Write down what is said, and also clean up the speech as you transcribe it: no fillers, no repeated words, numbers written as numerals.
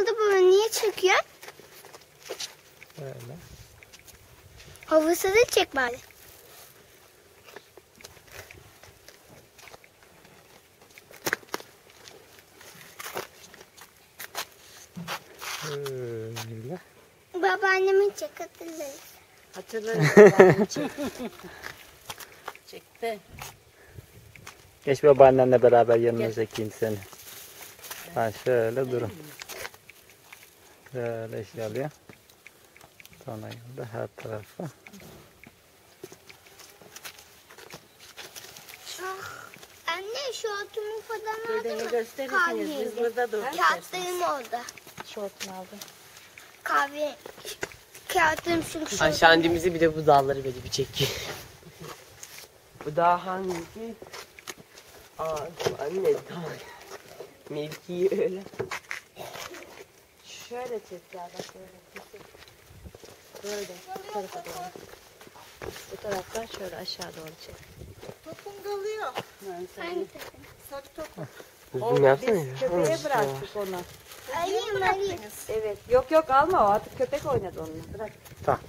oldu baba? Niye çekiyor? Öyle. Havası da çek bari. Öyle. Babaannemin çek hatırlayın. Hatırlarım. Çekti. Geç babaannenle beraber yanına çekeyim seni. Ha şöyle durun. Böyle şey alıyor. Sonra yolda her tarafa. Anne şu otumu falan Dedene aldı mı? gösterirsiniz. Biz burada dur. Kağıtlarım oldu. Şortunu aldım. Kahve kağıtlarım şu Aşağı indiğimizde bir de bu dağları böyle bir çekiyor. Bu dağ hangisi? Aa anne dağ. Mevkiyi öyle. Şöyle çek ya bak böyle. Böyle bu tarafa doğru. Bu taraftan şöyle aşağı doğru çek. Topun kalıyor. Sarı topun. Düzgün yapsana ya. Köpeğe bıraktık onu. Alayım alayım. Evet. Yok alma o artık köpek oynadı onunla. Bırak. Tamam.